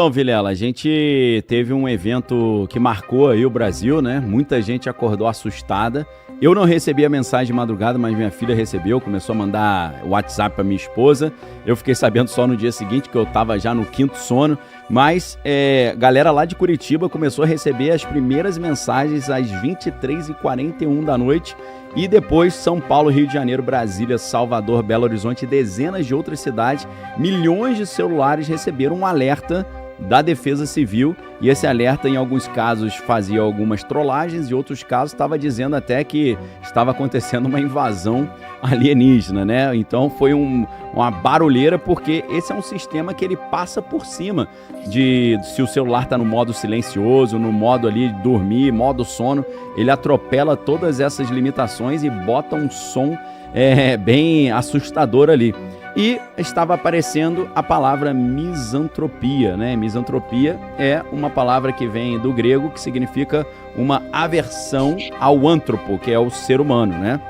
Então, Vilela, a gente teve um evento que marcou aí o Brasil, né? Muita gente acordou assustada. Eu não recebi a mensagem de madrugada, mas minha filha recebeu, começou a mandar WhatsApp para minha esposa. Eu fiquei sabendo só no dia seguinte, que eu estava já no quinto sono. Mas galera lá de Curitiba começou a receber as primeiras mensagens às 23h41 da noite. E depois São Paulo, Rio de Janeiro, Brasília, Salvador, Belo Horizonte e dezenas de outras cidades, milhões de celulares receberam um alerta da Defesa Civil, e esse alerta em alguns casos fazia algumas trollagens e em outros casos estava dizendo até que estava acontecendo uma invasão alienígena, né? Então foi uma barulheira, porque esse é um sistema que ele passa por cima de se o celular está no modo silencioso, no modo ali de dormir, modo sono, ele atropela todas essas limitações e bota um som bem assustador ali. E estava aparecendo a palavra misantropia, né? Misantropia é uma palavra que vem do grego, que significa uma aversão ao antropo, que é o ser humano, né?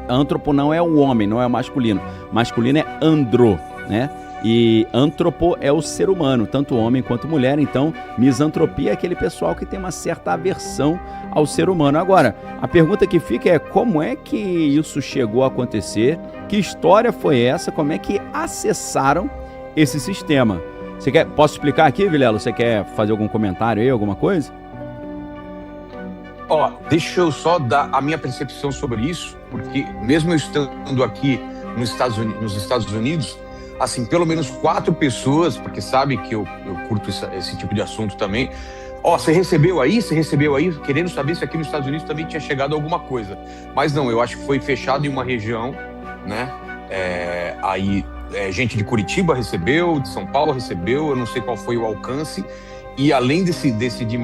Antropo não é o homem, não é o masculino. Masculino é andro, né? E antropo é o ser humano, tanto homem quanto mulher. Então, misantropia é aquele pessoal que tem uma certa aversão ao ser humano. Agora, a pergunta que fica é: como é que isso chegou a acontecer? Que história foi essa? Como é que acessaram esse sistema? Posso explicar aqui, Vilela? Você quer fazer algum comentário aí, alguma coisa? Deixa eu só dar a minha percepção sobre isso, porque mesmo eu estando aqui nos Estados Unidos, assim, pelo menos 4 pessoas, porque sabe que eu curto esse tipo de assunto também. Você recebeu aí, querendo saber se aqui nos Estados Unidos também tinha chegado alguma coisa. Mas não, eu acho que foi fechado em uma região, né? Gente de Curitiba recebeu, de São Paulo recebeu, eu não sei qual foi o alcance. E além desse de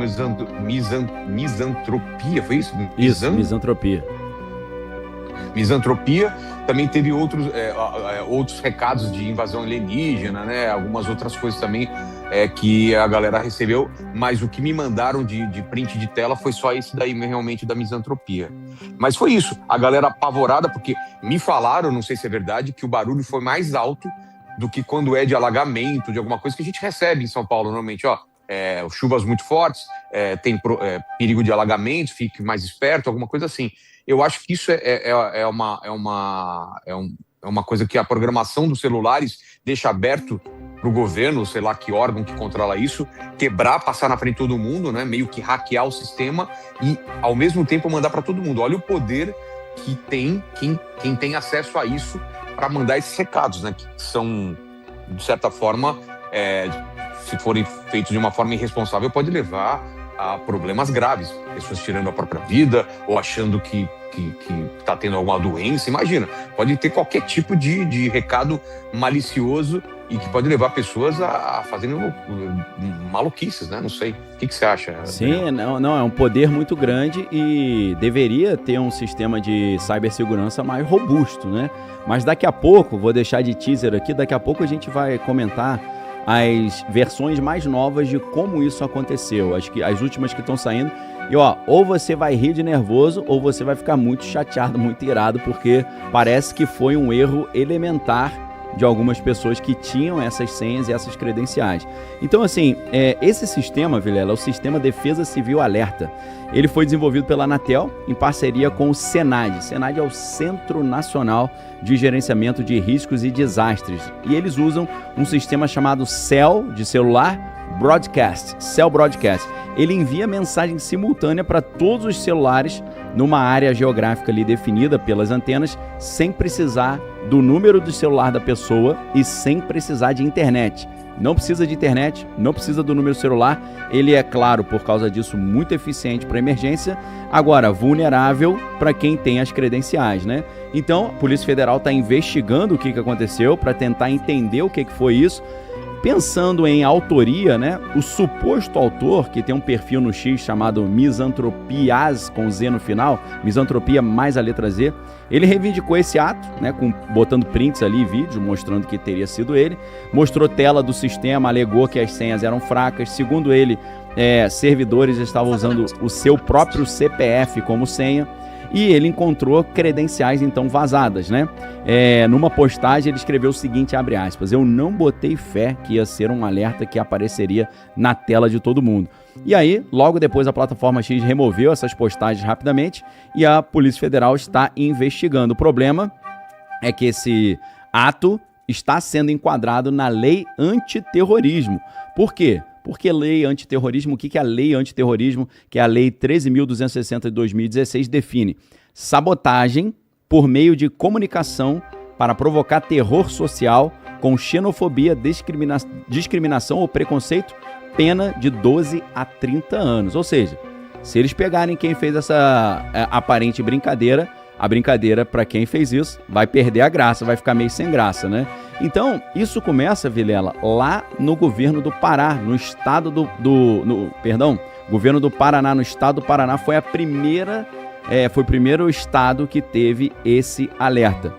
misantropia, foi isso? Isso, misantropia. Misantropia, também teve outros recados de invasão alienígena, né? Algumas outras coisas também que a galera recebeu, mas o que me mandaram de print de tela foi só esse daí realmente da misantropia. Mas foi isso, a galera apavorada, porque me falaram, não sei se é verdade, que o barulho foi mais alto do que quando é de alagamento, de alguma coisa que a gente recebe em São Paulo normalmente, chuvas muito fortes, tem perigo de alagamento, fique mais esperto, alguma coisa assim. Eu acho que isso é uma coisa que a programação dos celulares deixa aberto para o governo, sei lá que órgão que controla isso, quebrar, passar na frente de todo mundo, né? Meio que hackear o sistema e, ao mesmo tempo, mandar para todo mundo. Olha o poder que tem quem tem acesso a isso para mandar esses recados, né? Que são, de certa forma, se forem feitos de uma forma irresponsável, pode levar a problemas graves. Pessoas tirando a própria vida ou achando que está tendo alguma doença. Imagina, pode ter qualquer tipo de recado malicioso e que pode levar pessoas a fazerem maluquices, né? Não sei. O que você acha? Sim, não, é um poder muito grande e deveria ter um sistema de cibersegurança mais robusto, né? Mas daqui a pouco, vou deixar de teaser aqui, daqui a pouco a gente vai comentar as versões mais novas de como isso aconteceu, as últimas que estão saindo. E ou você vai rir de nervoso ou você vai ficar muito chateado, muito irado, porque parece que foi um erro elementar de algumas pessoas que tinham essas senhas e essas credenciais. Então, assim, esse sistema, Vilela, é o Sistema Defesa Civil Alerta. Ele foi desenvolvido pela Anatel em parceria com o Senad. Senad é o Centro Nacional de Gerenciamento de Riscos e Desastres. E eles usam um sistema chamado Cell, de celular, Broadcast, Cell Broadcast. Ele envia mensagem simultânea para todos os celulares numa área geográfica ali definida pelas antenas, sem precisar do número do celular da pessoa e sem precisar de internet. Não precisa de internet, não precisa do número do celular. Ele é, claro, por causa disso, muito eficiente para emergência. Agora, vulnerável para quem tem as credenciais, né? Então, a Polícia Federal está investigando o que aconteceu para tentar entender o que foi isso. Pensando em autoria, né? O suposto autor, que tem um perfil no X chamado Misantropias, com Z no final, Misantropia mais a letra Z, ele reivindicou esse ato, né? Botando prints ali, vídeo, mostrando que teria sido ele, mostrou tela do sistema, alegou que as senhas eram fracas. Segundo ele, servidores estavam usando o seu próprio CPF como senha. E ele encontrou credenciais, então, vazadas, né? Numa postagem, ele escreveu o seguinte, abre aspas, eu não botei fé que ia ser um alerta que apareceria na tela de todo mundo. E aí, logo depois, a plataforma X removeu essas postagens rapidamente e a Polícia Federal está investigando. O problema é que esse ato está sendo enquadrado na lei antiterrorismo. Por quê? Porque lei antiterrorismo, o que é a lei antiterrorismo, que é a lei 13.260 de 2016, define sabotagem por meio de comunicação para provocar terror social com xenofobia, discriminação ou preconceito, pena de 12 a 30 anos. Ou seja, se eles pegarem quem fez essa aparente brincadeira, a brincadeira, para quem fez isso, vai perder a graça, vai ficar meio sem graça, né? Então, isso começa, Vilela, lá no governo do Pará, no estado governo do Paraná, no estado do Paraná, foi o primeiro estado que teve esse alerta.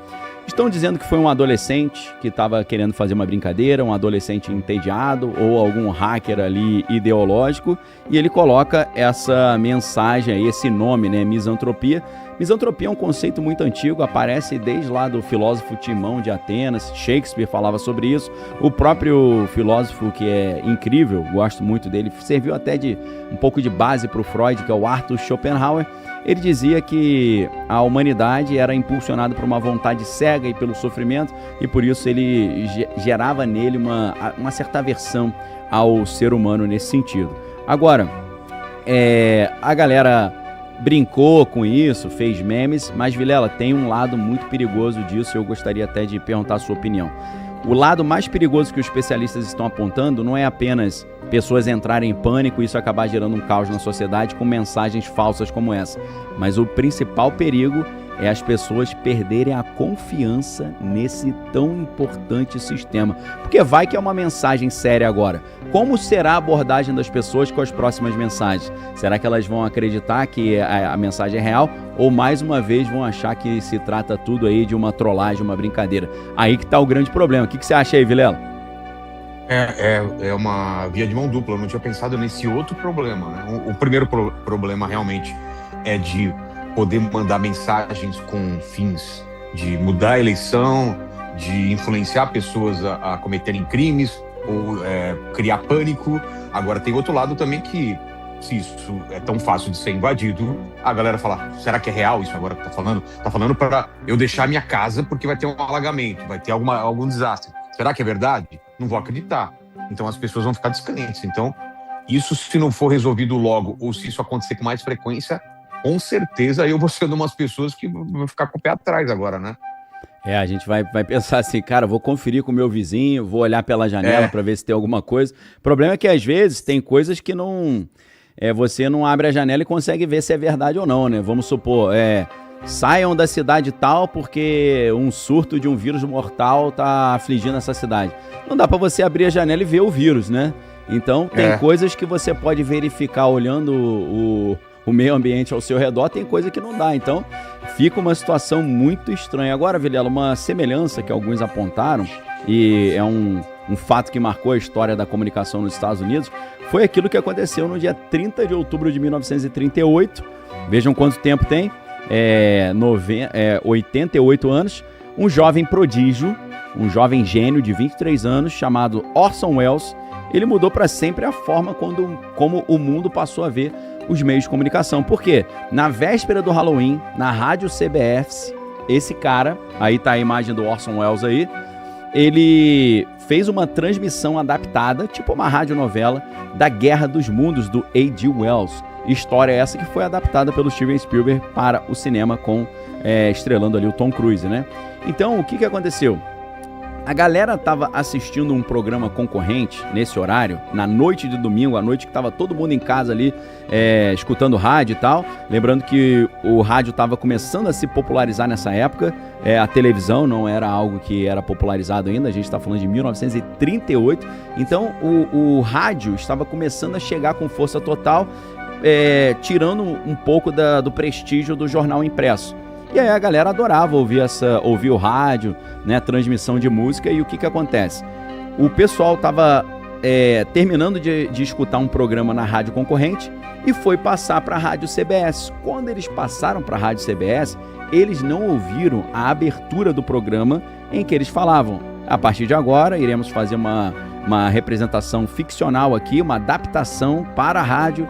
Estão dizendo que foi um adolescente que estava querendo fazer uma brincadeira, um adolescente entediado ou algum hacker ali ideológico, e ele coloca essa mensagem aí, esse nome, né, misantropia. Misantropia é um conceito muito antigo, aparece desde lá do filósofo Timão de Atenas, Shakespeare falava sobre isso, o próprio filósofo que é incrível, gosto muito dele, serviu até de um pouco de base para o Freud, que é o Arthur Schopenhauer. Ele dizia que a humanidade era impulsionada por uma vontade cega e pelo sofrimento, e por isso ele gerava nele uma certa aversão ao ser humano nesse sentido. Agora, a galera brincou com isso, fez memes, mas, Vilela, tem um lado muito perigoso disso e eu gostaria até de perguntar a sua opinião. O lado mais perigoso que os especialistas estão apontando não é apenas pessoas entrarem em pânico e isso acabar gerando um caos na sociedade com mensagens falsas como essa, mas o principal perigo é as pessoas perderem a confiança nesse tão importante sistema. Porque vai que é uma mensagem séria agora. Como será a abordagem das pessoas com as próximas mensagens? Será que elas vão acreditar que a mensagem é real? Ou mais uma vez vão achar que se trata tudo aí de uma trollagem, uma brincadeira? Aí que está o grande problema. O que você acha aí, Vilela? É uma via de mão dupla. Eu não tinha pensado nesse outro problema, né? O primeiro problema realmente é de poder mandar mensagens com fins de mudar a eleição, de influenciar pessoas a cometerem crimes ou criar pânico. Agora tem outro lado também que, se isso é tão fácil de ser invadido, a galera fala, será que é real isso agora que tá falando? Tá falando para eu deixar minha casa porque vai ter um alagamento, vai ter algum desastre. Será que é verdade? Não vou acreditar. Então as pessoas vão ficar descrentes. Então, isso se não for resolvido logo, ou se isso acontecer com mais frequência, com certeza eu vou ser uma das pessoas que vão ficar com o pé atrás agora, né? A gente vai pensar assim, cara, vou conferir com o meu vizinho, vou olhar pela janela para ver se tem alguma coisa. O problema é que às vezes tem coisas que não... você não abre a janela e consegue ver se é verdade ou não, né? Vamos supor, saiam da cidade tal porque um surto de um vírus mortal tá afligindo essa cidade. Não dá para você abrir a janela e ver o vírus, né? Então tem coisas que você pode verificar olhando o meio ambiente ao seu redor, tem coisa que não dá. Então fica uma situação muito estranha. Agora, Vilela, uma semelhança que alguns apontaram, e é um fato que marcou a história da comunicação nos Estados Unidos, foi aquilo que aconteceu no dia 30 de outubro de 1938. Vejam quanto tempo tem. 88 anos, um jovem prodígio, um jovem gênio de 23 anos, chamado Orson Welles, ele mudou para sempre a forma como o mundo passou a ver os meios de comunicação. Por quê? Na véspera do Halloween, na rádio CBS, esse cara, aí tá a imagem do Orson Welles aí, ele fez uma transmissão adaptada, tipo uma radionovela, da Guerra dos Mundos, do A.G. Wells. História essa que foi adaptada pelo Steven Spielberg para o cinema, estrelando ali o Tom Cruise, né? Então, o que aconteceu? A galera estava assistindo um programa concorrente nesse horário, na noite de domingo, à noite que estava todo mundo em casa ali, escutando rádio e tal. Lembrando que o rádio estava começando a se popularizar nessa época, a televisão não era algo que era popularizado ainda, a gente está falando de 1938. Então o rádio estava começando a chegar com força total, tirando um pouco do prestígio do jornal impresso. E aí a galera adorava ouvir o rádio, né, transmissão de música, e o que acontece? O pessoal estava terminando de escutar um programa na rádio concorrente e foi passar para a rádio CBS. Quando eles passaram para a rádio CBS, eles não ouviram a abertura do programa em que eles falavam: a partir de agora iremos fazer uma representação ficcional aqui, uma adaptação para a rádio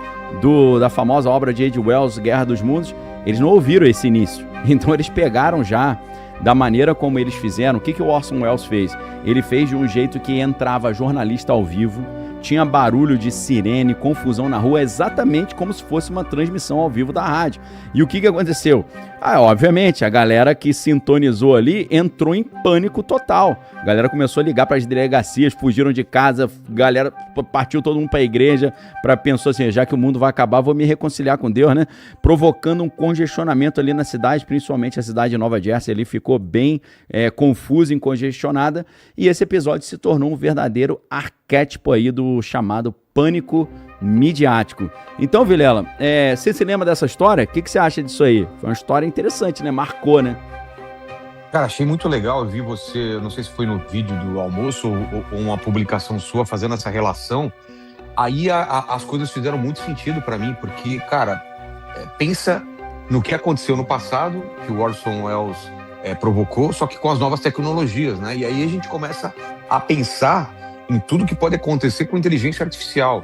da famosa obra de H.G. Wells, Guerra dos Mundos. Eles não ouviram esse início, então eles pegaram já da maneira como eles fizeram. O que o Orson Welles fez? Ele fez de um jeito que entrava jornalista ao vivo, tinha barulho de sirene, confusão na rua, exatamente como se fosse uma transmissão ao vivo da rádio. E o que aconteceu? Obviamente, a galera que sintonizou ali entrou em pânico total. A galera começou a ligar para as delegacias, fugiram de casa, galera partiu todo mundo para a igreja, pensou assim: já que o mundo vai acabar, vou me reconciliar com Deus, né? Provocando um congestionamento ali na cidade, principalmente a cidade de Nova Jersey ali ficou bem confusa e congestionada, e esse episódio se tornou um verdadeiro arquétipo aí do chamado pânico midiático. Então, Vilela, você se lembra dessa história? O que você acha disso aí? Foi uma história interessante, né? Marcou, né? Cara, achei muito legal. Eu vi você, não sei se foi no vídeo do almoço ou uma publicação sua fazendo essa relação. Aí as coisas fizeram muito sentido para mim, porque, cara, pensa no que aconteceu no passado, que o Orson Welles provocou, só que com as novas tecnologias, né? E aí a gente começa a pensar em tudo que pode acontecer com inteligência artificial.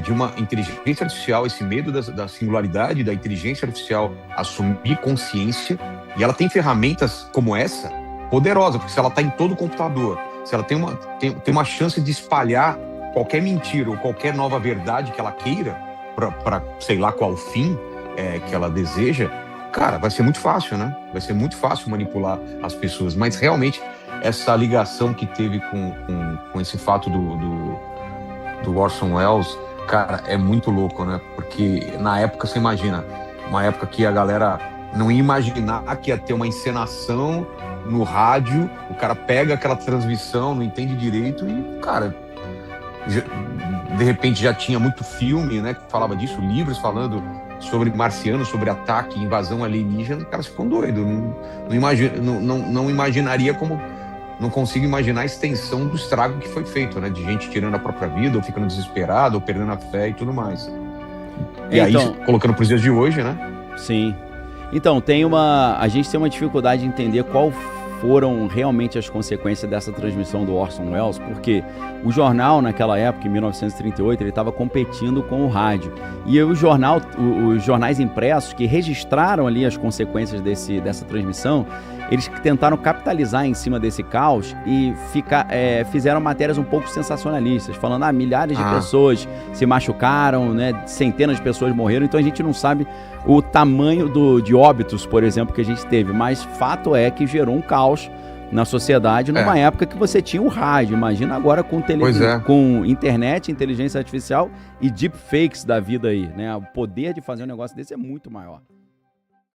De uma inteligência artificial, esse medo da singularidade da inteligência artificial assumir consciência, e ela tem ferramentas como essa, poderosa, porque se ela está em todo o computador, se ela tem uma chance de espalhar qualquer mentira ou qualquer nova verdade que ela queira, para sei lá qual fim que ela deseja, cara, vai ser muito fácil, né? Vai ser muito fácil manipular as pessoas, mas realmente essa ligação que teve com esse fato do Orson Welles, cara, é muito louco, né? Porque na época, você imagina, uma época que a galera não ia imaginar que ia ter uma encenação no rádio, o cara pega aquela transmissão, não entende direito e, cara, de repente já tinha muito filme, né, que falava disso, livros falando sobre marcianos, sobre ataque, invasão alienígena, o cara ficou doido, não imaginaria como... Não consigo imaginar a extensão do estrago que foi feito, né? De gente tirando a própria vida, ou ficando desesperado, ou perdendo a fé e tudo mais. E então, aí, colocando para os dias de hoje, né? Sim. Então, a gente tem uma dificuldade de entender qual foram realmente as consequências dessa transmissão do Orson Welles, porque o jornal, naquela época, em 1938, ele estava competindo com o rádio. E os jornais impressos que registraram ali as consequências dessa transmissão, eles tentaram capitalizar em cima desse caos e fizeram matérias um pouco sensacionalistas, falando milhares de pessoas se machucaram, né, centenas de pessoas morreram, então a gente não sabe o tamanho de óbitos, por exemplo, que a gente teve, mas fato é que gerou um caos na sociedade numa época que você tinha o rádio. Imagina agora com com internet, inteligência artificial e deepfakes da vida aí, né? O poder de fazer um negócio desse é muito maior.